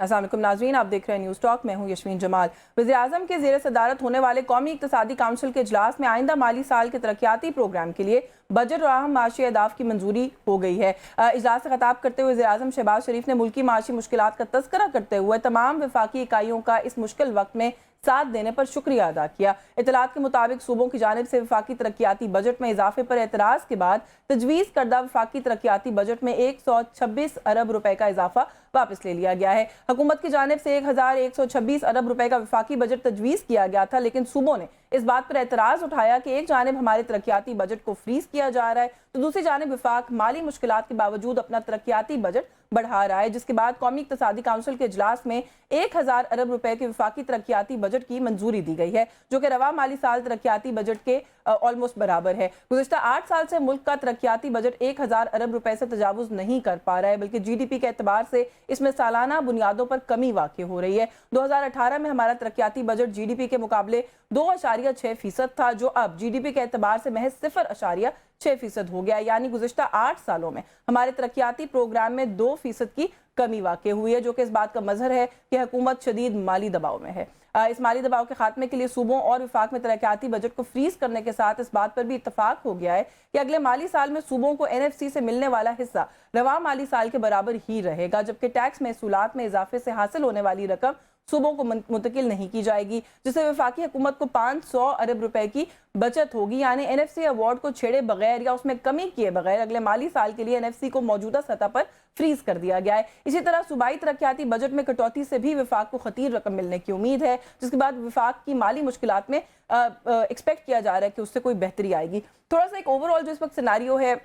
अस्सलाम वालेकुम नाज़रीन, आप देख रहे हैं न्यूज़ टॉक। मैं हूं यशमीन जमाल। वज़ीर-ए-आज़म के ज़ेर सदारत होने वाले कौमी इक़्तिसादी काउंसिल के इजलास में आइंदा माली साल के तरक्याती प्रोग्राम के लिए बजट और अहम माशी अहदाफ की मंजूरी हो गई है। इजलास से खिताब करते हुए वज़ीर-ए-आज़म शहबाज शरीफ ने मुल्की माशी मुश्किलात का तज़किरा करते हुए तमाम वफाकी इकाइयों का इस मुश्किल वक्त में साथ देने पर शुक्रिया अदा किया। इतलात के मुताबिक सूबों की जानिब से वफाकी तरक्याती बजट में इजाफे पर एतराज़ के बाद तजवीज़ करदा वफाकी तरक्याती बजट में 126 अरब रुपए का इजाफा वापस ले लिया गया है। हुकूमत की जानिब से 1126 अरब रुपए का वफाकी बजट तजवीज़ किया गया था, लेकिन सूबों ने इस बात पर एतराज़ उठाया कि एक जानिब हमारे तरक्याती बजट को फ्रीज किया जा रहा है, तो दूसरी जानिब वफाक माली मुश्किलात के बावजूद अपना तरक्याती बजट बढ़ा रहा है, जिसके बाद कौमी इक़्तिसादी काउंसिल के इजलास में 1000 अरब रुपए के वफाकी तरक्याती बजट की मंजूरी दी गई है, जो कि रवा माली साल तरक्याती बजट के ऑलमोस्ट बराबर है। गुज़िश्ता 8 साल से मुल्क का तरक्याती बजट 1000 अरब रुपए से तजावुज़ नहीं कर पा रहा है, बल्कि GDP के एतबार से इसमें सालाना बुनियादों पर कमी वाक़ई हो रही है। 2018 में हमारा तरक्याती बजट GDP के मुकाबले 2.6% था, जो अब GDP के एतबार से महज 0.6% हो गया। यानी गुज़िश्ता 8 सालों में हमारे तरक्याती प्रोग्राम में 2% की कमी वाक़ई हुई है, जो कि इस बात का मजहर है कि हुकूमत शदीद माली दबाव में है। इस माली दबाव के खात्मे के लिए सूबों और विफाक में तरक्याती बजट को फ्रीज करने के साथ इस बात पर भी इत्तफाक हो गया है कि अगले माली साल में सूबों को NFC से मिलने वाला हिस्सा रवा माली साल के बराबर ही रहेगा, जबकि टैक्स महसूलात में इजाफे से हासिल होने वाली रकम सूबों को मुंतकिल नहीं की जाएगी, जिससे वफाकी हुकूमत को 500 अरब रुपए की बचत होगी। यानी NFC अवार्ड को छेड़े बगैर या उसमें कमी किए बगैर अगले माली साल के लिए NFC को मौजूदा सतह पर फ्रीज कर दिया गया है। इसी तरह सूबाई तरक्याती बजट में कटौती से भी विफाक को खतीर रकम मिलने की उम्मीद है, जिसके बाद विफाक की माली मुश्किलात में एक्सपेक्ट किया जा रहा है कि उससे कोई बेहतरी आएगी। थोड़ा सा एक ओवरऑल जो इस वक्त सिनारियो है,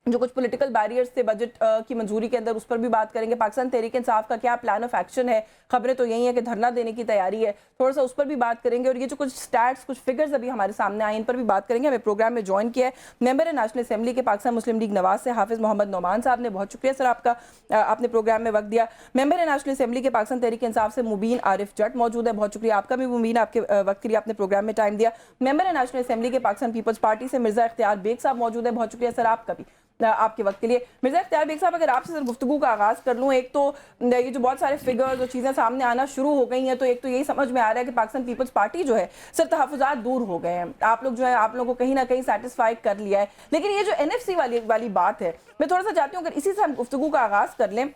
जो कुछ पॉलिटिकल बैरियर्स थे बजट की मंजूरी के अंदर, उस पर भी बात करेंगे। पाकिस्तान तहरीक इंसाफ का क्या प्लान ऑफ एक्शन है? खबरें तो यही है कि धरना देने की तैयारी है, थोड़ा सा उस पर भी बात करेंगे। और ये जो कुछ स्टैट्स, कुछ फिगर्स अभी हमारे सामने आए, इन पर भी बात करेंगे। हमें प्रोग्राम में ज्वाइन किया है मेंबर है नेशनल असेंबली के पाकिस्तान मुस्लिम लीग नवाज से हाफिज मोहम्मद नौमान साहब ने। बहुत शुक्रिया सर आपका, आपने प्रोग्राम में वक्त दिया। मेंबर है नेशनल असेंबली के पाकिस्तान तहरीक इंसाफ से मुबीन आरिफ जट मौजूद है। बहुत शुक्रिया आपका भी मुबीन, आपके वक्त के लिए आपने प्रोग्राम में टाइम दिया। मेंबर है नेशनल असेंबली के पाकिस्तान पीपल्स पार्टी से मिर्जा इख्तियार बेग साहब मौजूद है। बहुत शुक्रिया सर आपका भी, आपके वक्त के लिए। मिर्जा इख्तियार बेग साहब, अगर आपसे सर गुफ्तगू का आगाज़ कर लूँ, एक तो ये जो बहुत सारे फिगर्स और चीज़ें सामने आना शुरू हो गई हैं, तो एक तो यही समझ में आ रहा है कि पाकिस्तान पीपल्स पार्टी जो है सर तहफ़्फ़ुज़ात दूर हो गए हैं। आप लोग जो है, आप लोगों को कहीं ना कहीं सेटिस्फाई कर लिया है, लेकिन ये जो NFC वाली बात है, मैं थोड़ा सा चाहती हूँ अगर इसी से हम गुफ्तगू का आगाज़ कर लें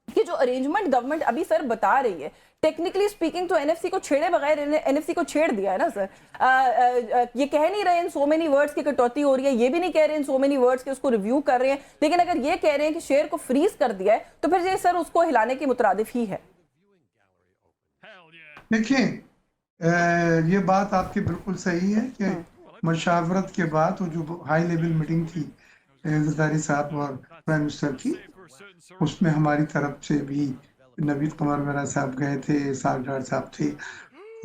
कि जो अरेंजमेंट गवर्नमेंट अभी सर बता रही है, टेक्निकली स्पीकिंग तो NFC को छेड़े बगैर NFC को छेड़ दिया है ना सर। ये कह नहीं रहे इन सो मेनी वर्ड्स की कटौती हो रही है, ये भी नहीं कह रहे इन सो मेनी वर्ड्स के उसको रिव्यू कर रहे हैं, लेकिन अगर ये कह रहे हैं कि शेयर को फ्रीज कर दिया है, तो फिर ये सर उसको हिलाने के मुतरादिफ ही है। देखिए, ये बात आपकी बिल्कुल सही है कि मशावरत के बाद वो जो हाई लेवल मीटिंग थी ज़रदारी साहब और प्राइम मिनिस्टर की, उसमें हमारी तरफ से भी नवीद कुमार मेहरा साहब गए थे, सागडार साहब थे।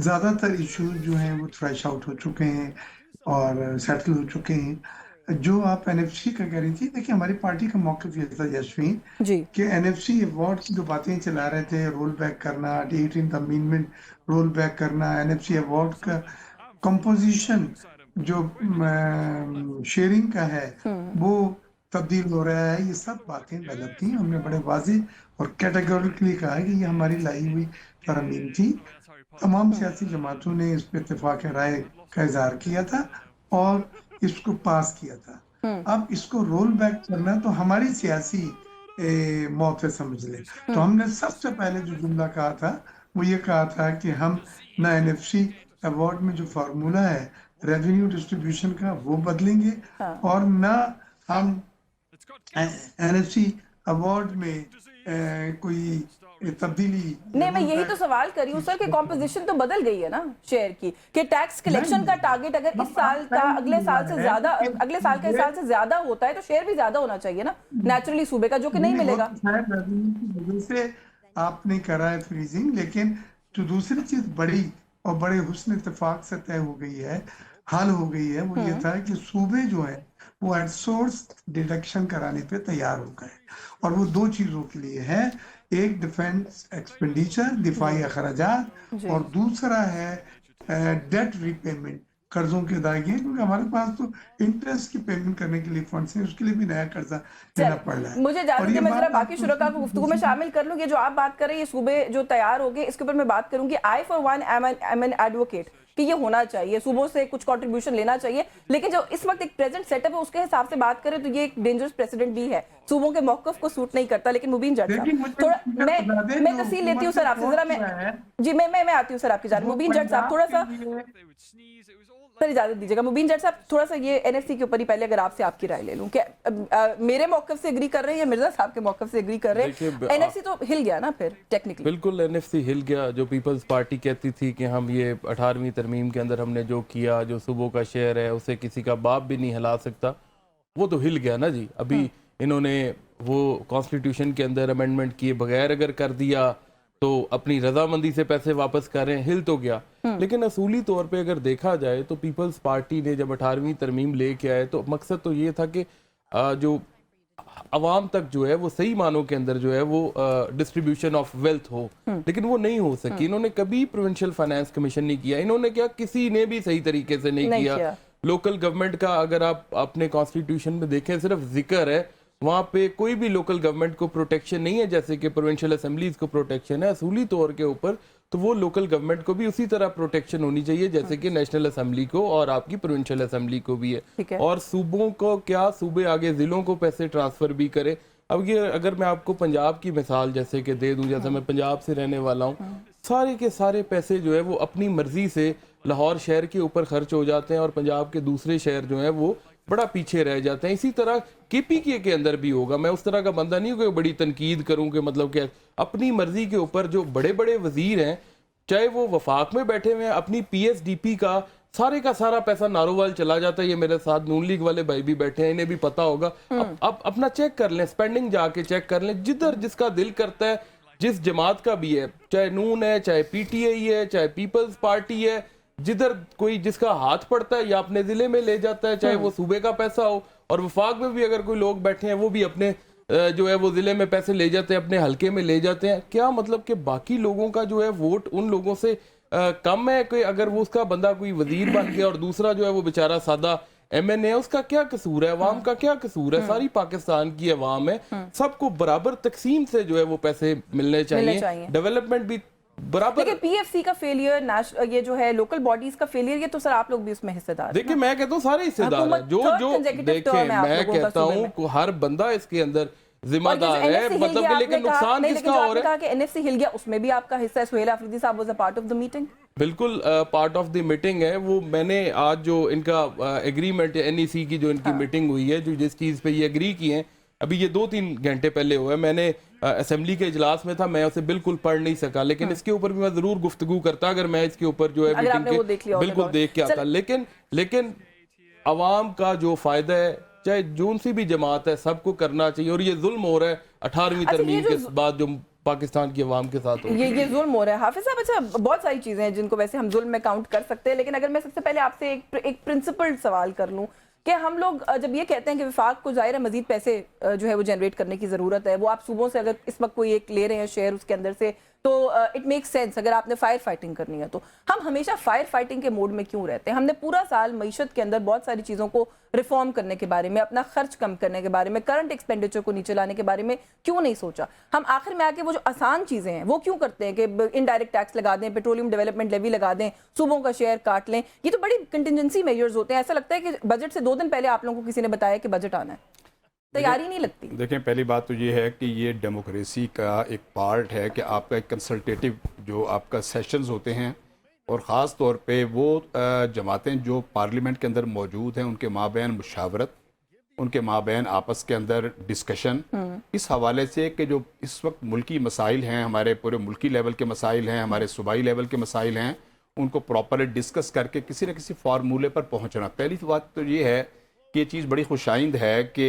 ज़्यादातर इश्यूज जो हैं वो थ्रेश आउट हो चुके हैं और सेटल हो चुके हैं। जो आप NFC का कह रही थी, देखिए हमारी पार्टी का मौक़िफ़ ये था यशवीन कि NFC अवार्ड की जो बातें चला रहे थे, रोल बैक करना, 18th अमेंडमेंट रोल बैक करना, NFC अवार्ड का कंपोजिशन जो शेयरिंग का है वो तब्दील हो रहा है, ये सब बातें गलत थी। हमने बड़े वाज़ेह और कैटेगोरिकली कहा है कि ये हमारी लाई हुई तरमीम थी। तमाम सियासी जमातों ने इस पर इत्तेफाक राय का इजहार किया था और इसको पास किया था। अब इसको रोल बैक करना तो हमारी सियासी मौत है, समझ लें। तो हमने सबसे पहले जो जुमला कहा था वो ये कहा था कि हम ना NFC अवार्ड में जो फार्मूला है रेवेन्यू डिस्ट्रीब्यूशन का वो बदलेंगे और ना हम NFC अवार्ड में कोई तब्दीली नहीं, मैं यही तो सवाल कर रही हूँ सर कि कॉम्पोजिशन तो बदल गई है ना शेयर की, कि टैक्स कलेक्शन का टारगेट अगर इस साल का अगले साल से ज्यादा, अगले साल का इस साल से ज्यादा होता है, तो शेयर भी ज्यादा होना चाहिए ना नेचुरली सूबे का, जो कि नहीं मिलेगा। वजह से आपने करा है फ्रीजिंग, लेकिन जो दूसरी चीज बड़ी और बड़े हुस्न इत्तेफाक से तय हो गई है, हल हो गई है, वो ये था कि सूबे जो है वो एट सोर्स डिडक्शन कराने पे तैयार हो गए, और वो दो चीजों के लिए है, एक डिफेंस एक्सपेंडिचर, दिफाई अखराजात, और दूसरा है डेट रिपेमेंट कर्जों की अदायगी है, क्योंकि हमारे पास तो इंटरेस्ट की पेमेंट करने के लिए फंड्स हैं, उसके लिए भी नया कर्जा लेना पड़ रहा है। मुझे और इजाजत ये है, मैं जरा बात बाकी आपको शुरका को गुफ्तगू में शामिल कर लूँ। ये जो आप बात कर रहे हैं, ये सूबे जो तैयार हो गए, इसके ऊपर मैं बात करूंगी। I for one am an advocate कि ये होना चाहिए, सूबों से कुछ कंट्रीब्यूशन लेना चाहिए, लेकिन जो इस वक्त एक प्रेजेंट सेटअप है उसके हिसाब से बात करें तो ये एक डेंजरस प्रेसिडेंट भी है, सूबों के मौकफ को सूट नहीं करता। लेकिन मुबीन जट देखिए, साहब, मुझे थोड़ा बता दें, मैं जो तफसील लेती हूँ हुकूमत सर ने आपसे, वोट जरा मैं किया है जी मैं आती हूँ सर आपकी जान। वो मुबीन जट साहब थोड़ा सा पंजाब के लिए सर इजाजत दीजिएगा। मुबीन जट साहब थोड़ा सा ये एनएफसी के ऊपर ही पहले अगर आपसे आपकी राय ले लूं, क्या मेरे मौकफ से एग्री कर रहे हैं या मिर्जा साहब के मौकफ से एग्री कर रहे हैं? एनएफसी तो हिल गया ना फिर टेक्निकली। बिल्कुल एनएफसी हिल गया। जो पीपल्स पार्टी कहती थी कि हम ये 18वीं तरमीम के अंदर हमने जो किया, जो सूबों का शेयर है उसे किसी का बाप भी नहीं हिला सकता, वो तो हिल गया ना जी। अभी इन्होंने वो कॉन्स्टिट्यूशन के अंदर अमेंडमेंट किए बगैर अगर कर दिया तो अपनी रजामंदी से पैसे वापस कर रहे हैं, हिल तो गया। लेकिन असूली तौर पे अगर देखा जाए तो पीपल्स पार्टी ने जब 18वीं तरमीम लेके आए तो मकसद तो ये था कि जो अवाम तक जो है वो सही मानों के अंदर जो है वो डिस्ट्रीब्यूशन ऑफ वेल्थ हो, लेकिन वो नहीं हो सकी। इन्होंने कभी प्रोविंशियल फाइनेंस कमीशन नहीं किया, इन्होंने क्या किसी ने भी सही तरीके से नहीं किया। लोकल गवर्नमेंट का अगर आप अपने कॉन्स्टिट्यूशन में देखें सिर्फ जिक्र है, वहाँ पे कोई भी लोकल गवर्नमेंट को प्रोटेक्शन नहीं है जैसे कि प्रोविंशियल असेंबलीज को प्रोटेक्शन है। असूली तौर के ऊपर तो वो लोकल गवर्नमेंट को भी उसी तरह प्रोटेक्शन होनी चाहिए जैसे कि नेशनल असेंबली को और आपकी प्रोविंशियल असेंबली को भी है। और सूबों को क्या, सूबे आगे जिलों को पैसे ट्रांसफर भी करे। अब ये अगर मैं आपको पंजाब की मिसाल जैसे कि दे दूं, जैसे मैं पंजाब से रहने वाला हूँ, सारे के सारे पैसे जो है वो अपनी मर्जी से लाहौर शहर के ऊपर खर्च हो जाते हैं और पंजाब के दूसरे शहर जो है वो बड़ा पीछे रह जाते हैं। इसी तरह केपीके के अंदर भी होगा। मैं उस तरह का बंदा नहीं हूँ कि बड़ी तनकीद करूँ कि मतलब कि अपनी मर्जी के ऊपर जो बड़े बड़े वजीर हैं, चाहे वो वफाक में बैठे हुए हैं, अपनी पीएसडीपी का सारा पैसा नारोवाल चला जाता है। ये मेरे साथ नून लीग वाले भाई भी बैठे हैं, इन्हें भी पता होगा। अब अपना चेक कर लें, स्पेंडिंग जाके चेक कर लें, जिधर जिसका दिल करता है, जिस जमात का भी है, चाहे नून है, चाहे पीटीआई है, चाहे पीपल्स पार्टी है, जिधर कोई जिसका हाथ पड़ता है या अपने जिले में ले जाता है, चाहे वो सूबे का पैसा हो। और वफाक में भी अगर कोई लोग बैठे हैं वो भी अपने जो है वो जिले में पैसे ले जाते हैं, अपने हलके में ले जाते हैं। क्या मतलब कि बाकी लोगों का जो है वोट उन लोगों से कम है कि अगर वो उसका बंदा कोई वजीर बन गया और दूसरा जो है वो बेचारा सादा एमएनए है, उसका क्या कसूर है? अवाम का क्या कसूर है? सारी पाकिस्तान की अवाम है, सबको बराबर तकसीम से जो है वो पैसे मिलने चाहिए। डेवलपमेंट भी बराबर। देखिए पीएफसी का फेलियर, ये जो है लोकल बॉडीज का फेलियर, ये तो सर आप लोग भी उसमें हिस्सेदार। देखिए मैं कहता हूँ सारे हिस्सेदार हैं। जो देखें, मैं कहता हूँ हर बंदा इसके अंदर जिम्मेदार है। मतलब कि लेकिन नुकसान किसका हो रहा है? कि एनएफसी हिल गया, उसमें भी आपका हिस्सा है। सुहेल अफरीदी साहब was a part of the meeting. बिल्कुल पार्ट ऑफ द मीटिंग है वो। मैंने आज जो इनका एग्रीमेंट एनईसी की जो इनकी मीटिंग हुई है, जो जिस चीज़ पे ये एग्री किए हैं, अभी ये 2-3 घंटे पहले हुआ है। मैंने असेंबली के इजलास में था, मैं उसे बिल्कुल पढ़ नहीं सका, लेकिन इसके ऊपर भी मैं जरूर गुफ्तगू करता अगर मैं इसके ऊपर जो है मीटिंग के बिल्कुल देख के आता। लेकिन अवाम का जो फायदा है, चाहे जोन सी भी जमात है, सबको करना चाहिए। और ये जुल्म हो रहा है 18वीं तरमीम के बाद जो पाकिस्तान की अवाम के साथ हो, ये जुल्म हो रहा है। हाफिज साहब, अच्छा बहुत सारी चीजें हैं जिनको वैसे हम जुल्म में काउंट कर सकते हैं, लेकिन अगर मैं सबसे पहले आपसे एक प्रिंसिपल सवाल कर लूं कि हम लोग जब ये कहते हैं कि विफाक को जाहिर है मजीद पैसे जो है वो जनरेट करने की जरूरत है, वो आप सूबों से अगर इस वक्त कोई एक ले रहे हैं शेयर उसके अंदर से, तो इट मेक सेंस। अगर आपने फायर फाइटिंग करनी है तो हम हमेशा फायर फाइटिंग के मोड में क्यों रहते हैं? हमने पूरा साल मईशत के अंदर बहुत सारी चीज़ों को रिफॉर्म करने के बारे में, अपना खर्च कम करने के बारे में, करंट एक्सपेंडिचर को नीचे लाने के बारे में क्यों नहीं सोचा? हम आखिर में आके वो जो आसान चीज़ें हैं वो क्यों करते हैं कि इनडायरेक्ट टैक्स लगा दें, पेट्रोलियम डेवलपमेंट लेवी लगा दें, सूबों का शेयर काट लें। ये तो बड़ी कंटिजेंसी मेजर्स होते हैं। ऐसा लगता है कि बजट से 2 दिन पहले आप लोगों को किसी ने बताया कि बजट आना है, तैयारी नहीं लगती। देखें, पहली बात तो ये है कि ये डेमोक्रेसी का एक पार्ट है कि आपका एक कंसल्टेटिव जो आपका सेशंस होते हैं, और ख़ास तौर पे वो जमातें जो पार्लियामेंट के अंदर मौजूद हैं, उनके माबैन मुशावरत, उनके माबैन आपस के अंदर डिस्कशन, इस हवाले से कि जो इस वक्त मुल्की मसाइल हैं, हमारे पूरे मुल्की लेवल के मसाइल हैं, हमारे सूबाई लेवल के मसाइल हैं, उनको प्रॉपरली डिस्कस करके किसी न किसी फार्मूले पर पहुँचना। पहली बात तो ये है कि ये चीज़ बड़ी खुशाइंद है कि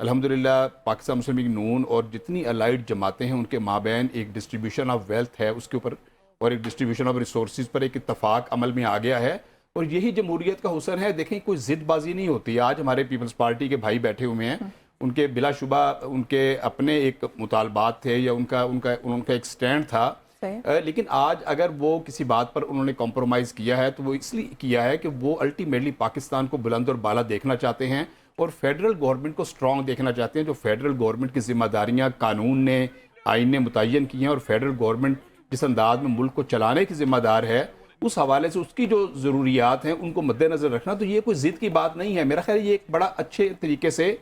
अल्हम्दुलिल्लाह पाकिस्तान मुस्लिम लीग नून और जितनी अलाइड जमातें हैं उनके माबैन एक डिस्ट्रीब्यूशन ऑफ वेल्थ है उसके ऊपर, और एक डिस्ट्रीब्यूशन ऑफ रिसोर्सेज पर एक इत्तफाक अमल में आ गया है। और यही जमहूरियत का हुस्न है। देखें, कोई ज़िद्दबाजी नहीं होती। आज हमारे पीपल्स पार्टी के भाई बैठे हुए हैं, उनके बिलाशुबा उनके अपने एक मुतालबात थे या उनका एक स्टैंड था लेकिन आज अगर वो किसी बात पर उन्होंने कॉम्प्रोमाइज़ किया है तो वो इसलिए किया है कि वो अल्टीमेटली पाकिस्तान को बुलंद और बाला देखना चाहते हैं और फेडरल गवर्नमेंट को स्ट्रॉन्ग देखना चाहते हैं। जो फेडरल गवर्नमेंट की जिम्मेदारियाँ कानून ने, आइन ने मुतय्यन की हैं और फेडरल गवर्नमेंट जिस अंदाज में मुल्क को चलाने की जिम्मेदार है, उस हवाले से उसकी जो ज़रूरियात हैं उनको मद्देनज़र रखना, तो ये कोई ज़िद की बात नहीं है। मेरा ख्याल ये एक बड़ा अच्छे तरीके से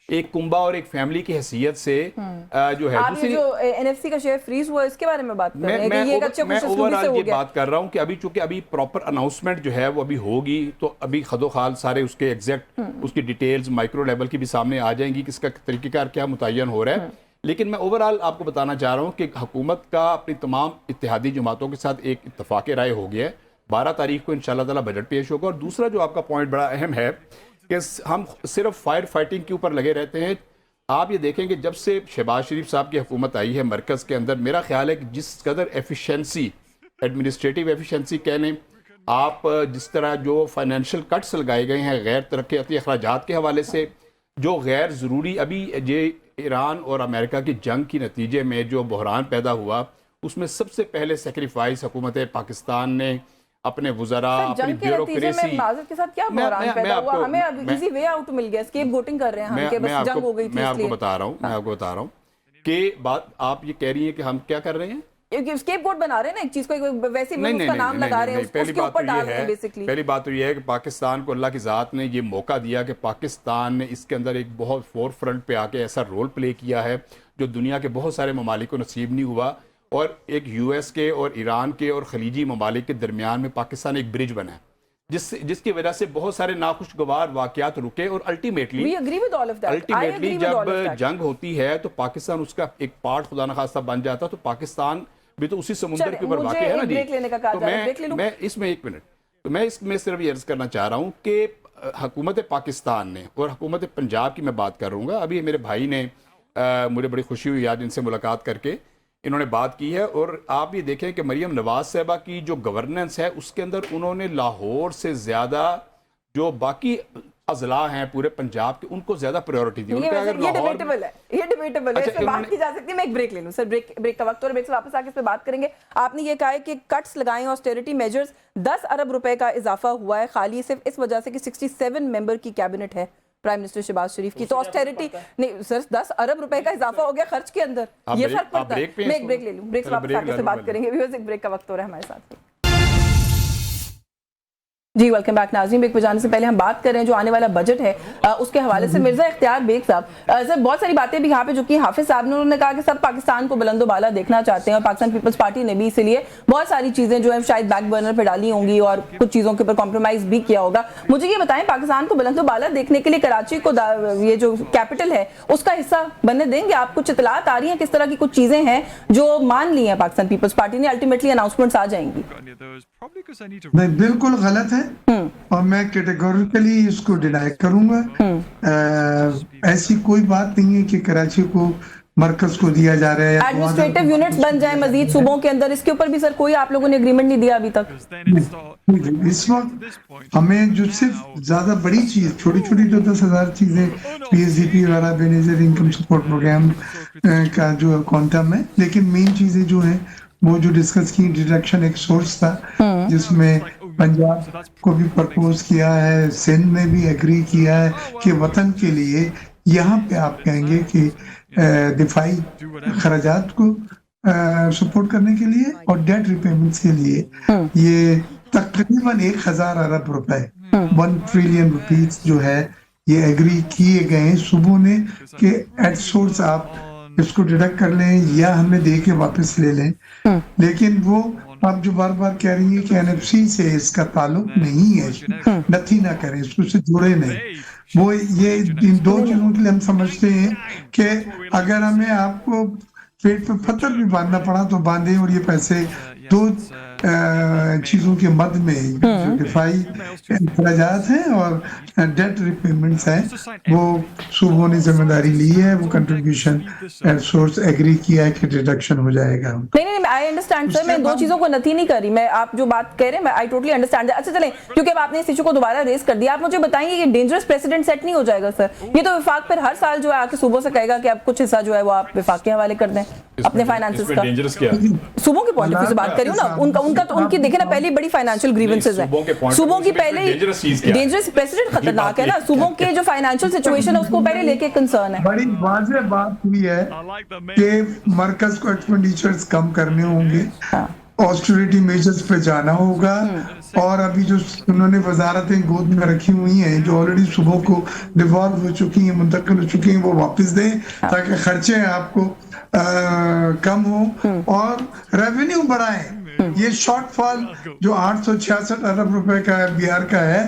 एक कुंबा और एक फैमिली की हैसियत से जो है आप ये जो एनएफसी का शेयर फ्रीज हुआ इसके बारे में बात कर रहे हैं कि ये एक अच्छे मैं ओवरऑल ये बात कर रहा हूँ कि अभी चूंकि अभी प्रॉपर अनाउंसमेंट जो है वो अभी होगी तो अभी खदोखाल सारे उसके एग्जैक्ट उसकी डिटेल्स माइक्रो लेवल की भी सामने आ जाएंगी, किसका तरीक़ेकार क्या मुतय्यन हो रहा है। लेकिन मैं ओवरऑल आपको बताना चाह रहा हूँ कि हुकूमत का अपनी तमाम इत्तेहादी जमातों के साथ एक इत्तफाक़ राय हो गया है। 12 तारीख को इंशाअल्लाह ताला बजट पेश होगा। और दूसरा जो आपका पॉइंट बड़ा अहम है कि हम सिर्फ फायर फाइटिंग के ऊपर लगे रहते हैं। आप ये देखें कि जब से शहबाज शरीफ साहब की हुकूमत आई है मरकज़ के अंदर, मेरा ख्याल है कि जिस कदर एफिशिएंसी, एडमिनिस्ट्रेटिव एफिशिएंसी कह लें आप, जिस तरह जो फाइनेंशियल कट्स लगाए गए हैं गैर तरक्याती अखराजात के हवाले से, जो गैर ज़रूरी अभी ये ईरान और अमेरिका की जंग के नतीजे में जो बहरान पैदा हुआ, उसमें सबसे पहले सेक्रीफाइस हुकूमत पाकिस्तान ने अपने वुज़रा, अपनी ब्यूरोक्रेसी के साथ क्या बहरान पैदा हुआ, हमें इजी वे आउट मिल गया, स्केपगोटिंग कर रहे हैं हम कि बस जंग हो गई थी। मैं आपको बता रहा हूँ कि बात आप ये कह रही हैं कि हम क्या कर रहे हैं, स्केपगोट बना रहे हैं ना एक चीज को, वैसे ही उसका नाम लगा रहे हैं, उसके ऊपर डाल रहे हैं बेसिकली। पहली बात तो ये है कि पाकिस्तान को अल्लाह की ज़ात ने ये मौका दिया कि पाकिस्तान ने इसके अंदर एक बहुत फोर फ्रंट पे आके ऐसा रोल प्ले किया है जो दुनिया के बहुत सारे ममालिक को नसीब नहीं हुआ। और एक यूएस के और ईरान के और खलीजी ममालिक के दरमियान में पाकिस्तान एक ब्रिज बना है जिसकी वजह से बहुत सारे नाखुशगवार वाकयात रुके और अल्टीमेटली जब जंग होती है तो पाकिस्तान उसका एक पार्ट खुदा न खास्ता बन जाता, तो पाकिस्तान भी तो उसी समुद्र के ऊपर वाक़ है ना जी। तो मैं इसमें एक मिनट, तो मैं इसमें सिर्फ ये अर्ज करना चाह रहा हूँ कि हुकूमत पाकिस्तान ने और हुकूमत पंजाब की मैं बात करूँगा, अभी मेरे भाई ने मुझे बड़ी खुशी हुई आज इनसे मुलाकात करके, इन्होंने बात की है। और आप ये देखें कि मरियम नवाज साहबा की जो गवर्नेंस है उसके अंदर उन्होंने लाहौर से ज़्यादा जो बाकी अजला हैं पूरे पंजाब के उनको ज्यादा प्रायोरिटी दी। ये डिबेटेबल है, इस पे बात की जा सकती है। मैं एक ब्रेक ले लूं सर, ब्रेक का वक्त और ब्रेक से वापस आके इस पे बात करेंगे। आपने ये कहा है कि कट्स लगाएं, ऑस्टेरिटी मेजर्स, 10 अरब रुपए का इजाफा हुआ है खाली सिर्फ इस वजह से कि 67 मेंबर की कैबिनेट है प्राइम मिनिस्टर शहबाज शरीफ की, तो ऑस्टेरिटी नहीं सर, 10 अरब रुपए का इजाफा हो गया खर्च के अंदर, ये फर्क पड़ता है। मैं एक ब्रेक ले लूं, ब्रेक से वापस आके बात करेंगे। व्यूअर्स, एक ब्रेक का वक्त हो रहा है हमारे साथ। जी वेलकम बैक नाज़रीन। ब्रेक पे जाने से पहले हम बात कर रहे हैं जो आने वाला बजट है उसके हवाले से। मिर्जा इख्तियार बेग साहब, सर बहुत सारी बातें भी यहाँ पे जो कि हाफिज साहब ने, उन्होंने कहा कि सब पाकिस्तान को बुलंदो बाला देखना चाहते हैं और पाकिस्तान पीपल्स पार्टी ने भी इसीलिए बहुत सारी चीजें जो है शायद बैक बर्नर पे डाली होंगी और कुछ चीजों के ऊपर कॉम्प्रोमाइज भी किया होगा। मुझे ये बताएं, पाकिस्तान को बुलंदो बाला देखने के लिए कराची को ये जो कैपिटल है उसका हिस्सा बनने देंगे आप? कुछ इतलात आ रही है किस तरह की कुछ चीजें हैं जो मान ली है पाकिस्तान पीपल्स पार्टी ने, अल्टीमेटली अनाउंसमेंट्स आ जाएंगी? नहीं, बिल्कुल गलत है और मैं कैटेगोरिकली इसको डिनाई करूंगा। ऐसी कोई बात नहीं है कि कराची को मरकज को दिया जा रहा है। एडमिनिस्ट्रेटिव यूनिट्स बन जाए मजीद सूबों के अंदर, इसके ऊपर भी सर कोई आप लोगों ने एग्रीमेंट नहीं दिया अभी तक? इस वक्त हमें जो सिर्फ ज्यादा बड़ी चीज, छोटी छोटी तो 10,000 चीजें, PSDP वाला बेनेजर इनकम सपोर्ट प्रोग्राम का जो क्वांटम है, लेकिन मेन चीजें जो है वो जो डिस्कस की, डिडक्शन एक सोर्स था जिसमें पंजाब को भी प्रपोज किया है, सिंध ने भी एग्री किया है कि वतन के लिए यहाँ पे आप कहेंगे कि दिफाई खर्चात को सपोर्ट करने के लिए और डेट रिपेमेंट्स के लिए ये तकरीबन 1,000 अरब रुपए 1 ट्रिलियन रुपीस जो है ये एग्री किए गए हैं सुबह ने कि एट सोर्स आप इसको डिडक्ट कर लें या हमें दे के वापस ले लें। लेकिन वो आप जो बार बार कह रही है कि NFC से इसका ताल्लुक नहीं है, नथी ना करें, इसको से जुड़े नहीं, वो ये इन दो चीजों के लिए हम समझते हैं कि अगर हमें आपको पेट पे पत्थर भी बांधना पड़ा तो बांधे, और ये पैसे दो चीजों के मद में जो दिफाई अखराजात हैं और डेट रिपेमेंट्स हैं वो सूबों ने जिम्मेदारी ली है, वो कंट्रीब्यूशन सोर्स एग्री किया है कि डिडक्शन हो जाएगा। नहीं, आई अंडरस्टैंड सर, मैं दो चीजों को नथी नहीं कर रही, मैं आप जो बात कह रहे हैं आई टोटली अंडरस्टैंड। अच्छा चलें, क्योंकि अब आपने इस इशू को दोबारा रेस कर दिया, आप मुझे बताएंगे कि डेंजरस प्रेसिडेंट सेट नहीं हो जाएगा सर? ये तो विफाक फिर हर साल जो है आके सूबों से कहेगा कि अब कुछ हिस्सा जो है वो आप विफाक के हवाले कर दें। अपने फाइनेंसेस का? डेंजरस क्या? सूबों के पॉइंट ऑफ व्यू से बात करी हूँ ना, उनका तो उनकी देखे ना पहली बड़ी फाइनेंशियल ग्रीवेंसेस है सूबों की, पहले डेंजरस प्रेसिडेंट खतरनाक है ना, सूबों के जो फाइनेंशियल सिचुएशन है उसको पहले लेके कंसर्न है। बड़ी वाज़ेह बात हुई है कि मरकज को एक्सपेंडिचर्स कम करने होंगे, ऑस्टेरिटी मेजर्स पे जाना होगा, और अभी जो उन्होंने वजारतें गोद में रखी हुई हैं जो ऑलरेडी सुबह को डिवॉल्व हो चुकी हैं, मुंतकिल हो चुकी हैं, वो वापस दें ताकि खर्चे आपको कम हो और रेवेन्यू बढ़ाएं। ये शॉर्टफॉल जो 866 अरब रुपए का बिहार का है,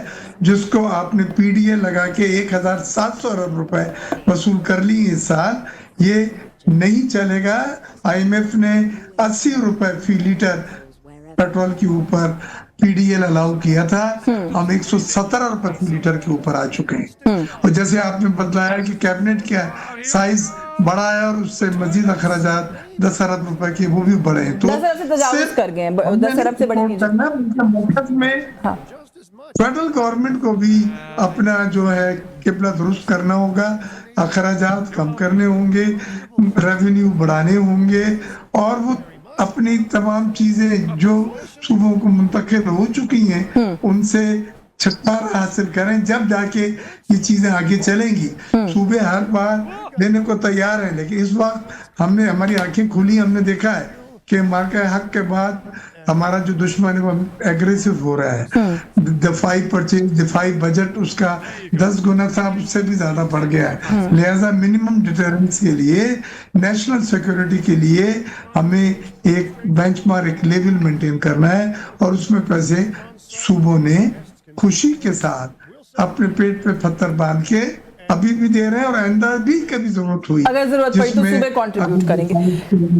जिसको आपने पीडीए लगा के 1700 अरब रुपए वसूल कर ली इस साल, ये नहीं चलेगा। आईएमएफ ने 80 रुपए फी लीटर पेट्रोल के ऊपर पीडीएल अलाउ किया था, हम 117 रुपए फी लीटर के ऊपर आ चुके हैं। और जैसे आपने बताया कि कैबिनेट का साइज बड़ा है और उससे मजीद अखराजात 10 अरब रुपए के वो भी बढ़े हैं, तो 10 अरब से तजावुज कर गए हैं, 10 अरब से बड़े में फेडरल गवर्नमेंट को भी अपना जो है किबला दुरुस्त करना होगा, अखराजात कम करने होंगे, रेवेन्यू बढ़ाने होंगे, और वो अपनी तमाम चीजें जो सूबों को मुंतकिल हो चुकी हैं उनसे छुटकारा हासिल करें, जब जाके ये चीजें आगे चलेंगी। सूबे हर बार देने को तैयार हैं, लेकिन इस वक्त हमने हमारी आंखें खुली, हमने देखा है कि मार्का हक के बाद हमारा जो दुश्मन है वो एग्रेसिव हो रहा है। दफाई परचेज, दफाई बजट उसका 10 गुना था, उससे भी ज्यादा बढ़ गया है। लिहाजा मिनिमम डिटरेंस के लिए, नेशनल सिक्योरिटी के लिए हमें एक बेंचमार्क, एक लेवल मेंटेन करना है, और उसमें पैसे सूबों ने खुशी के साथ अपने पेट पे पत्थर बांध के अभी भी दे रहे हैं, और आइंदा भी कभी जरूरत हुई, अगर जरूरत पड़ी तो सूबे कंट्रीब्यूट करेंगे,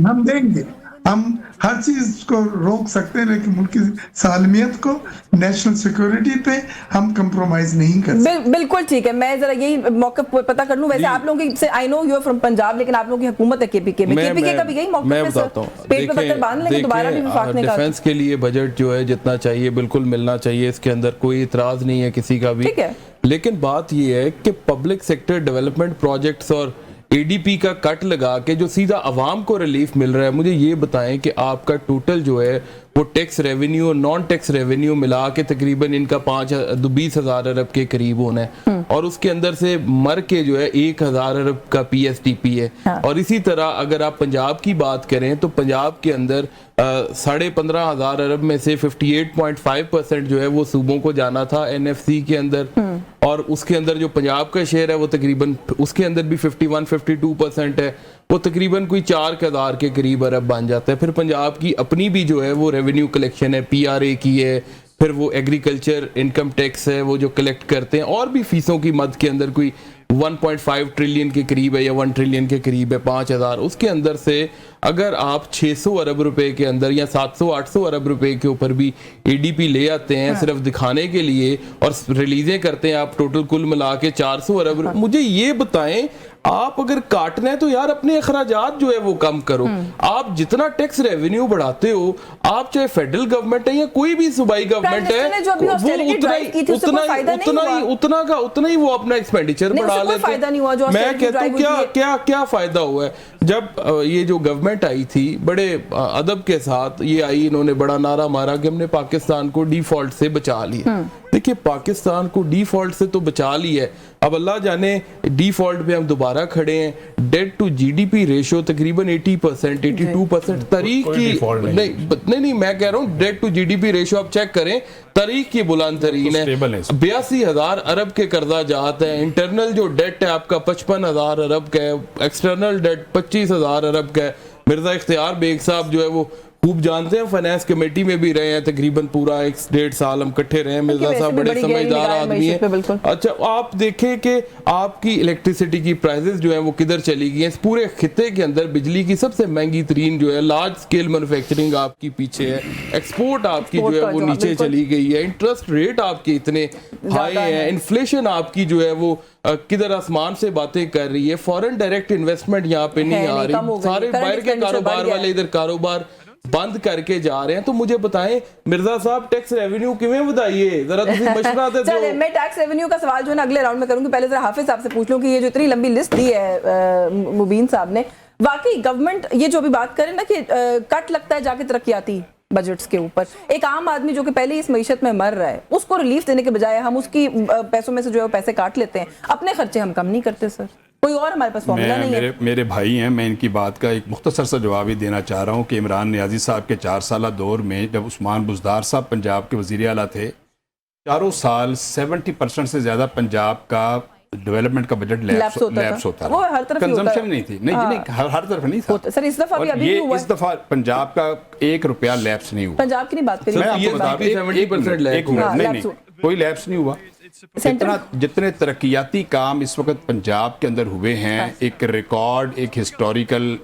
हम देंगे। हम हर चीज को रोक सकते हैं, लेकिन मुल्क की सालमियत को, नेशनल सिक्योरिटी पे हम कंप्रोमाइज नहीं कर सकते। बिल्कुल ठीक है। मैं जरा यही मौके पता कर लूं, वैसे आप लोगों की, I know you are from Punjab, लेकिन आप लोगों की हुकूमत है केपीके में, केपीके का भी यही मौका मैं है सर, बताता हूं, पेट पे पत्थर बांध लेंगे दोबारा भी वफाक ने कहा। डिफेंस के लिए बजट जो है जितना चाहिए बिल्कुल मिलना चाहिए, इसके अंदर कोई इतराज नहीं है किसी का भी, ठीक है। लेकिन बात ये है कि पब्लिक सेक्टर डेवलपमेंट प्रोजेक्ट्स और एडीपी का कट लगा के जो सीधा अवाम को रिलीफ मिल रहा है, मुझे ये बताएं कि आपका टोटल जो है वो टैक्स रेवेन्यू और नॉन टैक्स रेवेन्यू मिला के तकरीबन इनका 20,000 अरब के करीब होना है, और उसके अंदर से मर के जो है 1,000 अरब का पीएसटीपी है। और इसी तरह अगर आप पंजाब की बात करें तो पंजाब के अंदर 15,500 अरब में से 58.5% जो है वो सूबों को जाना था एनएफसी के अंदर, और उसके अंदर जो पंजाब का शेयर है वो तकरीबन उसके अंदर भी 51-52% है, वो तकरीबन कोई 4,000 के करीब अरब बन जाता है। फिर पंजाब की अपनी भी जो है वो रेवेन्यू कलेक्शन है, पीआरए की है, फिर वो एग्रीकल्चर इनकम टैक्स है वो जो कलेक्ट करते हैं, और भी फीसों की मद के अंदर कोई 1.5 ट्रिलियन के करीब है या 1 ट्रिलियन के करीब है 5,000। उसके अंदर से अगर आप 600 अरब रुपए के अंदर या 700-800 अरब रुपए के ऊपर भी एडीपी ले आते हैं सिर्फ दिखाने के लिए, और रिलीजें करते हैं आप टोटल कुल मिला के 400 अरब, मुझे ये बताएं आप अगर काटना है तो यार अपने अखराजात जो है वो कम करो। आप जितना टैक्स रेवेन्यू बढ़ाते हो, आप चाहे फेडरल गवर्नमेंट है या कोई भी सूबाई गवर्नमेंट है, उतना ही वो अपना एक्सपेंडिचर बढ़ा लेते हैं। मैं कहता हूँ क्या फायदा हुआ है जब ये जो गवर्नमेंट आई थी बड़े अदब के साथ ये आई, इन्होंने बड़ा नारा मारा कि हमने पाकिस्तान को डिफॉल्ट से बचा लिया। देखिए पाकिस्तान को डिफॉल्ट से तो बचा लिया है, अब अल्लाह जाने डिफॉल्ट पे हम दोबारा खड़े हैं। डेट टू जीडीपी रेशो तकरीबन 80%, 82% तारीख की नहीं मैं कह रहा हूँ डेट टू जीडीपी रेशो आप चेक करें, तारीख की बुलंद तरीन है। 82,000 अरब के कर्जा जाते हैं, इंटरनल जो डेट है आपका 55,000 अरब का है, एक्सटर्नल डेट 25,000 अरब का है। मिर्जा इख्तियार बेग साहब जो है वो खूब जानते हैं, फाइनेंस कमेटी में भी रहे हैं, तकरीबन पूरा 1-1.5 साल हम इकट्ठे रहे हैं। मिर्जा साहब बड़े समझदार आदमी हैं। अच्छा आप देखें कि आपकी इलेक्ट्रिसिटी की प्राइसेस जो है वो किधर चली गई हैं। इस पूरे खिते के अंदर बिजली की सबसे महंगी तरीन जो है लार्ज स्केल मैन्युफैक्चरिंग आपकी पीछे है, एक्सपोर्ट आपकी जो है वो नीचे चली गई है, इंटरेस्ट रेट आपके इतने हाई है, इन्फ्लेशन आपकी जो है वो किधर आसमान से बातें कर रही है, फॉरेन डायरेक्ट इन्वेस्टमेंट यहाँ पे नहीं आ रही, सारे बाहर के कारोबार वाले इधर कारोबार बंद करके जा रहे हैं। तो मुझे बताएं मिर्जा साहब टैक्स रेवेन्यू किवें बढ़ाइए, जरा तुम मशवरा दे दो। चलिए मैं टैक्स रेवेन्यू का सवाल जो है ना अगले राउंड में करूंगी, पहले जरा हाफिज साहब से पूछ लूं कि ये जो इतनी लंबी लिस्ट दी है मुबीन साहब ने, वाकई गवर्नमेंट ये जो भी बात करें ना कि कट लगता है जाके तरक्याती बजट्स के ऊपर, एक आम आदमी जो कि पहले ही इस मईशत में मर रहा है उसको रिलीफ देने के बजाय हम उसकी पैसों में से जो है पैसे काट लेते हैं, अपने खर्चे हम कम नहीं करते सर। कोई और हमारे पास फॉर्मूला नहीं है। मेरे भाई हैं, मैं इनकी बात का एक मुख्तसर सा जवाब ही देना चाह रहा हूँ कि इमरान नियाजी साहब के 4 साल दौर में जब उस्मान बुज़दार साहब पंजाब के वज़ीर आला थे, चारों साल 70% से ज़्यादा पंजाब का डेवलपमेंट का बजट लैप्स होता वो हर तरफ ही होता है। कंजम्पशन नहीं थी, नहीं हर तरफ नहीं था सर। इस दफा भी अभी ये हुआ इस दफा पंजाब का 1 रुपया लैप्स नहीं हुआ। पंजाब की नहीं बात करिए, मैं आपको बता रहा हूं, 70% लैप्स हुआ। नहीं कोई लैप्स नहीं हुआ। जितने तरक्याती काम इस वक्त पंजाब के अंदर हुए हैं, एक रिकॉर्ड, एक हिस्टोरिकल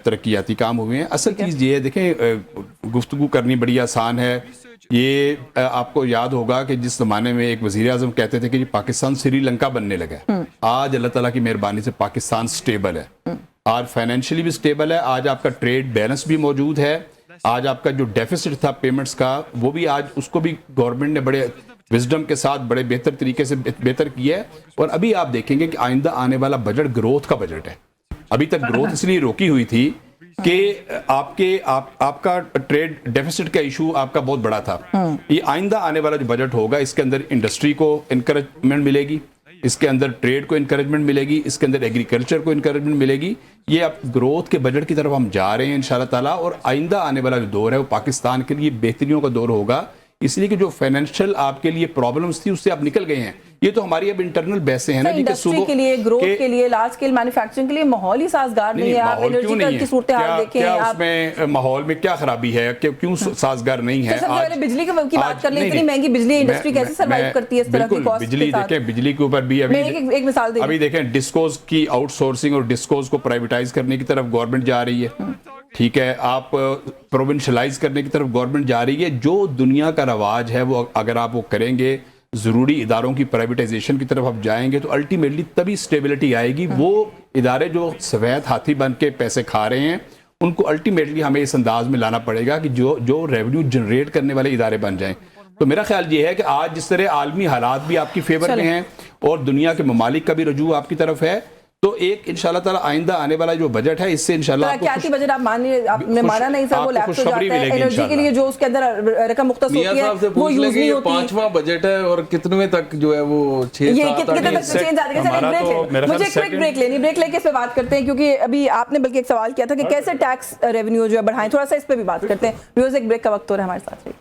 तरक्याती काम हुए हैं। असल चीज़ ये है, देखें गुफ्तगू करनी बड़ी आसान है। ये आपको याद होगा कि जिस ज़माने में एक वज़ीर आज़म कहते थे कि जी पाकिस्तान श्रीलंका बनने लगा है, आज अल्लाह ताला की मेहरबानी से पाकिस्तान स्टेबल है। आज फाइनेंशियली भी स्टेबल है, आज आपका ट्रेड बैलेंस भी मौजूद है, आज आपका जो डेफिसिट था पेमेंट्स का वो भी आज उसको भी गवर्नमेंट ने बड़े विजडम के साथ बड़े बेहतर तरीके से बेहतर किया है। और अभी आप देखेंगे कि आइंदा आने वाला बजट ग्रोथ का बजट है। अभी तक ग्रोथ इसलिए रोकी हुई थी कि आपका ट्रेड डेफिसिट का इशू आपका बहुत बड़ा था। ये आइंदा आने वाला जो बजट होगा इसके अंदर इंडस्ट्री को इनकरेजमेंट मिलेगी, इसके अंदर ट्रेड को इनकरेजमेंट मिलेगी, इसके अंदर एग्रीकल्चर को इनकरेजमेंट मिलेगी। ये अब ग्रोथ के बजट की तरफ हम जा रहे हैं इंशाल्लाह ताला। और आइंदा आने वाला जो दौर है वो पाकिस्तान के लिए बेहतरियों का दौर होगा, इसलिए कि जो फाइनेंशियल आपके लिए प्रॉब्लम्स थी उससे आप निकल गए हैं। ये तो हमारी अब इंटरनल बैसे हैं ना जी, इंडस्ट्री के लिए, ग्रोथ के लिए, लार्ज स्केल मैन्युफैक्चरिंग के लिए माहौल ही साजगार नहीं है। आप एनर्जी की सूरत हाल देखें, आप उसमें माहौल में क्या खराबी है, क्यों साजगार नहीं है। सबसे पहले बिजली की बात कर लें, इतनी महंगी बिजली इंडस्ट्री कैसे सर्वाइव करती है इस तरह की कॉस्ट के बिजली साथ? देखें, बिजली के ऊपर भी अभी एक मिसाल दें, अभी देखें डिस्कोज की आउटसोर्सिंग और डिस्कोज को प्राइवेटाइज करने की तरफ गवर्नमेंट जा रही है। ठीक है, आप प्रोविंशलाइज करने की तरफ गवर्नमेंट जा रही है। जो दुनिया का रवाज है वो अगर आप वो करेंगे, ज़रूरी इदारों की प्राइवेटाइजेशन की तरफ आप जाएंगे तो अल्टीमेटली तभी स्टेबिलिटी आएगी। वो इदारे जो सफ़ेद हाथी बन के पैसे खा रहे हैं उनको अल्टीमेटली हमें इस अंदाज में लाना पड़ेगा कि जो रेवेन्यू जनरेट करने वाले इदारे बन जाएं। तो मेरा ख्याल ये है कि आज जिस तरह आलमी हालात भी आपकी फेवर में हैं और दुनिया के ममालिक का भी रजू आपकी तरफ है, तो एक इंशाल्लाह ताला आइंदा आने वाला जो बजट है इससे इंशाल्लाह तरक्याती बजट आप आपने माना नहीं सर, वो लैप्स हो जाता है। एनर्जी के लिए जो उसके अंदर रकम मुख्तस होती है वो यूज नहीं होती। 5वां बजट है और कितने तक जो है वो 6-7 कितने तक चेंज आ जाएगा? मुझे क्विक ब्रेक लेनी, ब्रेक लेके इस पे बात करते हैं, क्योंकि अभी आपने बल्कि एक सवाल किया था कि कैसे टैक्स रेवेन्यू जो है बढ़ाएं, थोड़ा सा इस पे भी बात करते हैं। व्यूअर्स, एक ब्रेक का वक्त हो रहा है हमारे साथ।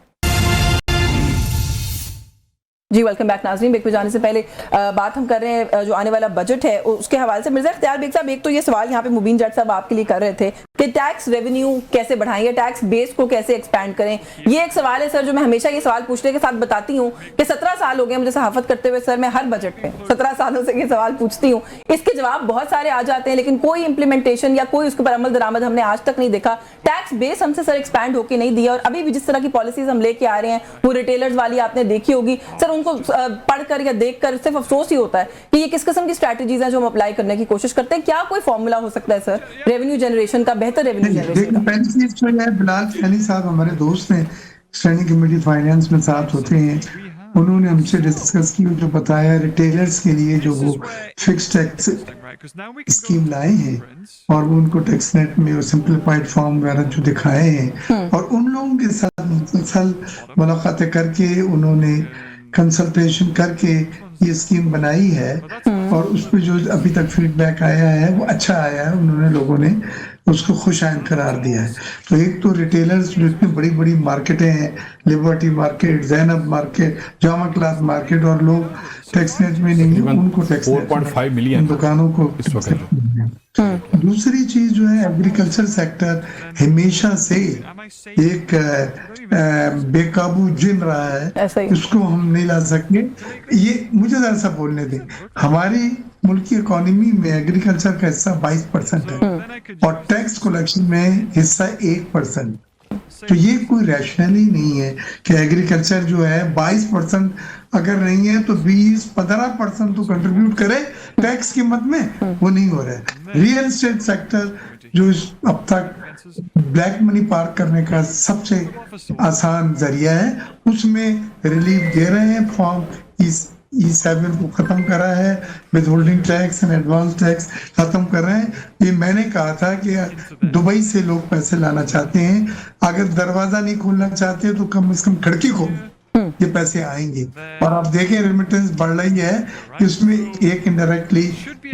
जी वेलकम बैक नाज़रीन। ब्रेक पे जाने से पहले बात हम कर रहे हैं जो आने वाला बजट है उसके हवाले से। मिर्ज़ा इख्तियार बेग साहब, एक तो ये सवाल यहाँ पे मुबीन जट साहब आपके लिए कर रहे थे कि टैक्स रेवेन्यू कैसे बढ़ाएं या टैक्स बेस को कैसे एक्सपैंड करें। ये एक सवाल है सर जो मैं हमेशा ये सवाल पूछने के साथ बताती हूँ कि 17 साल हो गए मुझे सहाफत करते हुए सर, मैं हर बजट पे 17 सालों से ये सवाल पूछती हूँ। इसके जवाब बहुत सारे आ जाते हैं लेकिन कोई इंप्लीमेंटेशन या कोई उसके ऊपर अमल दरामद हमने आज तक नहीं देखा। टैक्स बेस हमसे सर एक्सपैंड होकर नहीं दिया और अभी भी जिस तरह की पॉलिसीज हम लेके आ रहे हैं वो रिटेलर्स वाली आपने देखी होगी सर, उनको पढ़कर या देखकर सिर्फ अफसोस ही होता है कि ये किस किस्म की स्ट्रैटेजीज हैं जो हम अप्लाई करने की कोशिश करते हैं। क्या कोई फॉर्मूला हो सकता है सर रेवेन्यू जनरेशन का, बेहतर रेवेन्यू जनरेशन का? पहली चीज जो है, बिलाल फैनी साहब हमारे दोस्त हैं, स्टैंडिंग कमेटी फाइनेंस में साथ होते हैं, उन्होंने हमसे डिस्कस की, जो बताया रिटेलर्स के लिए जो वो फिक्स टैक्स स्कीम लाए हैं और वो उनको टैक्स नेट में सिंपलीफाइड फॉर्म वगैरह जो दिखाए हैं और उन लोगों के साथ मुसलसल मुलाकातें करके उन्होंने कंसल्टेशन करके ये स्कीम बनाई है और उस पर जो अभी तक फीडबैक आया है वो अच्छा आया है। उन्होंने लोगों ने उसको खुशाइन करार दिया है। तो एक तो रिटेलर्स जो इतनी बड़ी बड़ी मार्केटें हैं, liberty market, Zainab market, Jama cloth market, और लोग टैक्स नेट में नहीं, उनको टैक्स 4.5 मिलियन दुकानों को। दूसरी चीज जो है, एग्रीकल्चर सेक्टर हमेशा से एक बेकाबू जिन रहा है, इसको हम नहीं ला सकते। ये मुझे जरा सा बोलने दें, हमारी मुल्क की इकोनॉमी में एग्रीकल्चर का हिस्सा 22% है और टैक्स कलेक्शन में हिस्सा 1%। तो ये कोई रैशनली नहीं है कि एग्रीकल्चर जो है 22% अगर नहीं है तो 20-15% तो कंट्रीब्यूट करे टैक्स कीमत में, वो नहीं हो रहा है। रियल एस्टेट सेक्टर जो अब तक ब्लैक मनी पार्क करने का सबसे आसान जरिया है, उसमें रिलीफ दे रहे हैं फॉर्म E7 को खत्म करा है, with holding tax and advance tax खत्म कर रहे हैं। ये मैंने कहा था कि दुबई से लोग पैसे लाना चाहते हैं, अगर दरवाजा नहीं खोलना चाहते तो कम से कम खिड़की खोलो, ये पैसे आएंगे। और आप देखें रेमिटेंस बढ़ रही है, इसमें एक इनडायरेक्टली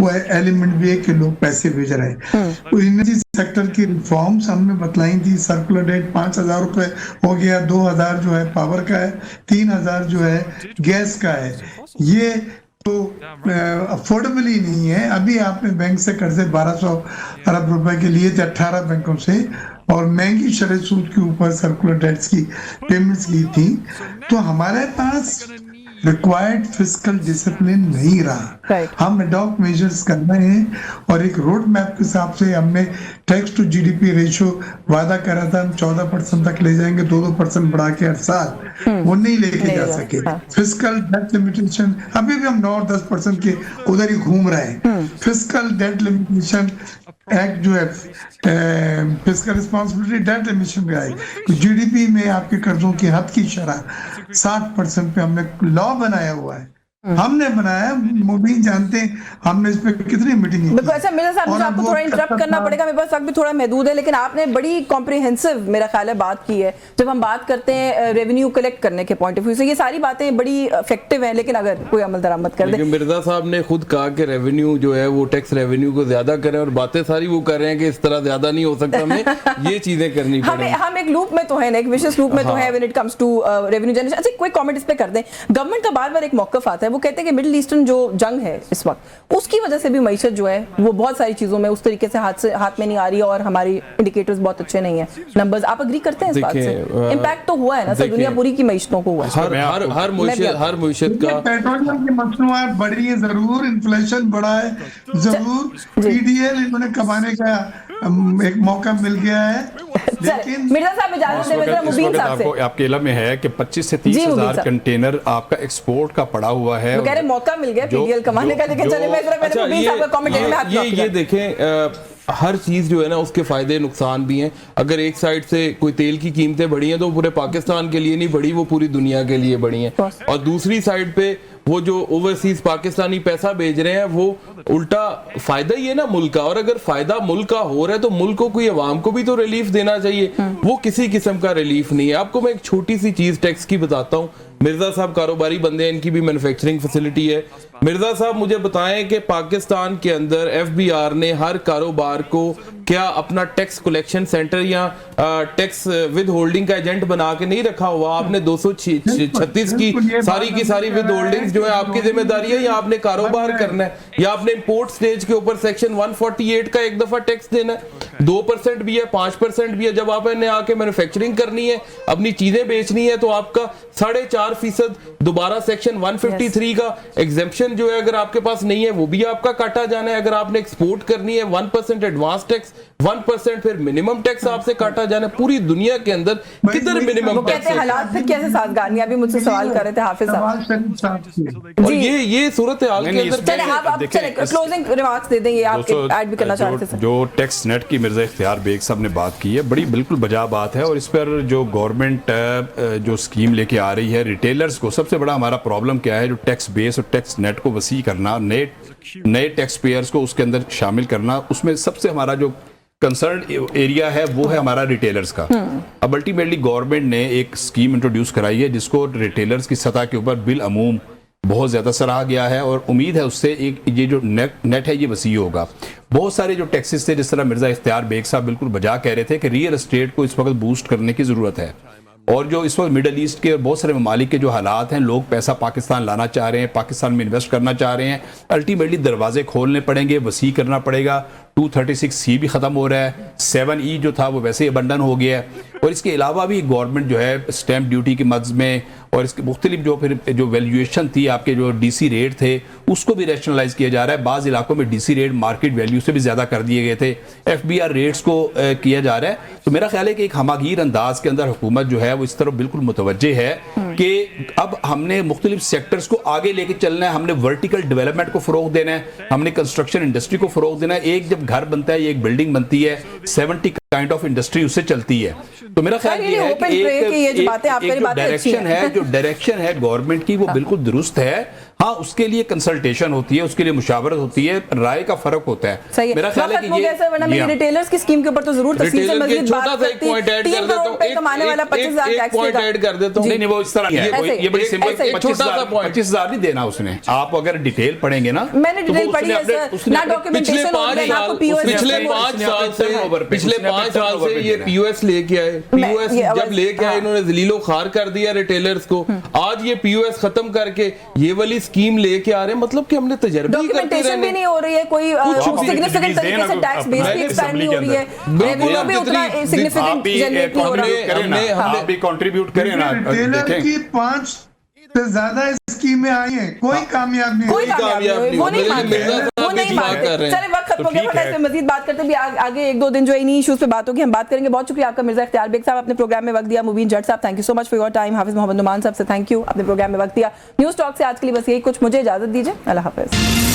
वो एलिमेंट भी है कि लोग पैसे भेज रहे हैं। तो एनर्जी सेक्टर की रिफॉर्म्स हमने बतलाई थी, सर्कुलर डेट 5,000 रुपए हो गया, 2,000 जो है पावर का है, 3,000 जो है गैस का है। ये तो अफोर्डेबल ही नहीं है। अभी आपने बैंक से कर्जे 1,200 अरब रुपए के लिए थे 18 बैंकों से, और महंगी शरह सूद के ऊपर सर्कुलर डेट्स की पेमेंट्स की थी। तो हमारे पास रिक्वायर्ड फिस्कल डिसिप्लिन नहीं रहा। हम एडॉक मेजर्स कर रहे हैं, और एक रोड मैप के हिसाब से हमने टैक्स टू जीडीपी रेशियो वादा करा था, हम 14% तक ले जाएंगे, 2% बढ़ा के हर साल, वो नहीं लेके जा सके। फिस्कल डेट लिमिटेशन अभी भी हम 9-10% के उधर ही घूम रहे हैं। फिस्कल डेट लिमिटेशन एक्ट जो है, फिस्कल रिस्पॉन्सिबिलिटी डेट एमिशन का है, जीडीपी में आपके कर्जों की हद की शरह 60% पे हमने लॉ बनाया हुआ है। हमने बनाया, मुबीन जानते हैं हमने इस पे कितनी मीटिंग की। अच्छा मिर्जा साहब, मुझे आपको थोड़ा इंटरप्ट करना पड़ेगा, मेरे पास वक्त भी थोड़ा महदूद है, लेकिन आपने बड़ी कॉम्प्रिहेंसिव मेरा ख्याल है बात की है। जब हम बात करते हैं रेवेन्यू कलेक्ट करने के पॉइंट ऑफ व्यू से, ये सारी बातें बड़ी इफेक्टिव हैं, लेकिन अगर कोई अमल दरामद कर दे। मिर्जा साहब ने खुद कहा कि रेवेन्यू जो है वो टैक्स रेवेन्यू को ज्यादा करें, और बातें सारी वो कर रहे हैं कि इस तरह ज्यादा नहीं हो सकता, हमें ये चीजें करनी पड़ेंगी। हम एक लूप में तो है ना, एक विशेष लूप में तो है when it comes to revenue generation. अच्छा कोई कमेंट इस पे कर दें। गवर्नमेंट का बार बार एक मौकफ आता है, वो कहते हैं कि मिडिल ईस्टर्न जो जंग है इस वक्त, उसकी वजह से भी मईशत जो है वो बहुत सारी चीजों में उस तरीके से हाथ में नहीं आ रही है, और हमारी इंडिकेटर्स बहुत अच्छे नहीं है, नंबर्स। आप एग्री करते हैं इस बात से? इम्पैक्ट तो हुआ है ना सर, दुनिया पूरी की मईशतों को हुआ है। हर मुईशत का पेट्रोलियम की मसनूआत बढ़ी है जरूर, इन्फ्लेशन बढ़ा है जरूर, पीडीएल इन्होंने कमाने का एक मौका मिल गया है। लेकिन मिर्जा साहब इजाजत दें, मिर्जा मुबीन साहब से आपके इल्म में है कि 25 से 30 हज़ार कंटेनर आपका एक्सपोर्ट का पड़ा हुआ है। वो कह रहे मौका मिल गया पीडीएल कमाने का, लेकिन चले मैं जरा पहले मुबीन साहब का कमेंट में हाथ रखूंगा। ये देखें, हर चीज जो है ना उसके फायदे नुकसान भी हैं। अगर एक साइड से कोई तेल की कीमतें बढ़ी हैं तो पूरे पाकिस्तान के लिए नहीं बढ़ी, वो पूरी दुनिया के लिए बढ़ी हैं। और दूसरी साइड पे वो जो ओवरसीज पाकिस्तानी पैसा भेज रहे हैं वो उल्टा फायदा ही है ना मुल्क का। और अगर फायदा मुल्क का हो रहा है तो मुल्क को कोई अवाम को भी तो रिलीफ देना चाहिए, वो किसी किस्म का रिलीफ नहीं है। आपको मैं एक छोटी सी चीज टैक्स की बताता हूँ। मिर्जा साहब कारोबारी बंदे हैं, इनकी भी मैन्युफैक्चरिंग फैसिलिटी है। मिर्जा साहब मुझे बताएं कि पाकिस्तान के अंदर एफबीआर ने हर कारोबार को क्या अपना टैक्स कलेक्शन सेंटर या टैक्स विद होल्डिंग का एजेंट बना के नहीं रखा हुआ? आपने 236 की सारी विद होल्डिंग्स जो है आपकी जिम्मेदारी है, या आपने कारोबार करना है, या आपने इंपोर्ट स्टेज के ऊपर सेक्शन 148 का एक दफा टैक्स देना है। 2% भी है, 5% भी है। जब आपने आके मैन्युफैक्चरिंग करनी है, अपनी चीजें बेचनी है, तो आपका 4.5% दोबारा सेक्शन 153 का एग्जेम्पशन जो है अगर आपके पास नहीं है वो भी आपका काटा जाना है। अगर आपने एक्सपोर्ट करनी है 1% एडवांस टैक्स, 1% फिर मिनिमम टैक्स आपसे काटा जाना है। पूरी दुनिया के अंदर किधर मिनिमम टैक्स है? हालात फिर कैसे साजगार नहीं? अभी मुझसे सवाल कर रहे थे हाफिज साहब। और ये सूरत हाल के अंदर चले आप चले क्लोजिंग रिमार्क्स दे देंगे, आप ऐड भी करना चाहते थे। जो टैक्स नेट की मिर्जा इख्तियार बेग साहब ने बात की है, बड़ी बिल्कुल बजा बात है। और इस पर जो गवर्नमेंट जो स्कीम लेके आ रही है, रिटेलर्स को सबसे बड़ा हमारा प्रॉब्लम क्या है, जो टैक्स बेस और टैक्स नेट को वसी करना, नए टैक्स पेयर्स को उसके अंदर शामिल करना, उसमें सबसे हमारा जो कंसर्न एरिया है वो है हमारा रिटेलर्स का। अब अल्टीमेटली गवर्नमेंट ने एक स्कीम इंट्रोड्यूस कराई है जिसको रिटेलर्स की सतह के ऊपर बिल अमूम बहुत ज़्यादा सराहा गया है, और उम्मीद है उससे एक ये जो नेट है ये वसी होगा। बहुत सारे जो टैक्सेस थे, जिस तरह मिर्जा इख्तियार बेग साहब बिल्कुल बजा कह रहे थे कि रियल एस्टेट को इस वक्त बूस्ट करने की ज़रूरत है। और जो इस वक्त मिडल ईस्ट के और बहुत सारे ममालिक के जो हालात हैं, लोग पैसा पाकिस्तान लाना चाह रहे हैं, पाकिस्तान में इन्वेस्ट करना चाह रहे हैं, अल्टीमेटली दरवाजे खोलने पड़ेंगे, वसी करना पड़ेगा। 236C भी ख़त्म हो रहा है, 7E जो था वो वैसे ही अबंडन हो गया है। और इसके अलावा भी गवर्नमेंट जो है स्टैम्प ड्यूटी की मद में और इसके मुख्तलिफ जो फिर जो वैल्यूएशन थी, आपके जो DC रेट थे उसको भी रैशनलाइज किया जा रहा है। बाज़ इलाकों में DC रेट मार्केट वैल्यू से भी ज़्यादा कर दिए गए थे, FBR रेट्स को किया जा रहा है। तो मेरा ख्याल है कि एक हमागीर अंदाज के अंदर हुकूमत जो है वो इस तरफ बिल्कुल मुतवज्जे है कि अब हमने मुख्तलिफ सेक्टर्स को आगे लेके चलना है, हमने वर्टिकल डेवलपमेंट को फ़रोग देना है, हमने कंस्ट्रक्शन इंडस्ट्री को फ़रोग देना है। एक जब घर बनता है, एक बिल्डिंग बनती है, 70 काइंड ऑफ इंडस्ट्री उससे चलती है। तो मेरा ख्याल ये है कि एक जो डायरेक्शन है गवर्नमेंट की वो बिल्कुल दुरुस्त है। हाँ, उसके लिए कंसल्टेशन होती है, उसके लिए मुशावरत होती है, राय का फर्क होता है। सही है। मेरा ख्याल है वक्त हो कि गया सर, वरना मैं रिटेलर्स की स्कीम के ऊपर तो जरूर तफसील से मजीद बात करती। 3 करोड़ रुपए कमाने वाला 25,000 टैक्स पॉइंट देगा। ऐड कर देता हूँ। नहीं, वो इस तरह है, ये बड़ी सिंपल, ऐसे ही। 25,000 नहीं देना उसने। आप अगर डिटेल पढ़ेंगे ना, मैंने डिटेल पढ़ी है सर, ना डॉक्यूमेंटेशन हो गया, ना पीओएस। पिछले 5 साल से ये पीओएस लेके आए, पीओएस जब लेके आए इन्होंने जलीलो खार कर दिया रिटेलर्स को। आज ये पीओएस खत्म करके ये वाली स्कीम लेके आ रहे हैं, मतलब कि हमने तजर्बे डॉक्यूमेंटेशन भी नहीं हो रही है, कोई सिग्निफिकेंट तरीके से टैक्स बेस भी एक्सपेंड नहीं हो रही है, रेवेन्यू भी उतना सिग्निफिकेंट जनरेट नहीं हो रहा है। आप भी कंट्रीब्यूट करें ना। रिटेलर की 5 से ज्यादा स्कीमें आई हैं, कोई कामयाब नहीं कोई हुई। कामयाब नहीं, वो नहीं मानते। चले वक्त खत्म हो गया, फटाफट से मजीद बात करते भी आगे 1-2 दिन जो इन्हीं इश्यूज पे बात होगी, हम बात करेंगे। बहुत शुक्रिया आपका मिर्जा इख्तियार बेग साहब, अपने प्रोग्राम में वक्त दिया। मुबीन जट साहब, thank you so much for your time. Hafiz Mohammad Noman साहब से थैंक यू, अपने प्रोग्राम में वक्त दिया। न्यूज़ टॉक से आज के लिए बस यही कुछ, मुझे इजाजत दीजिए, अल्लाह हाफिज।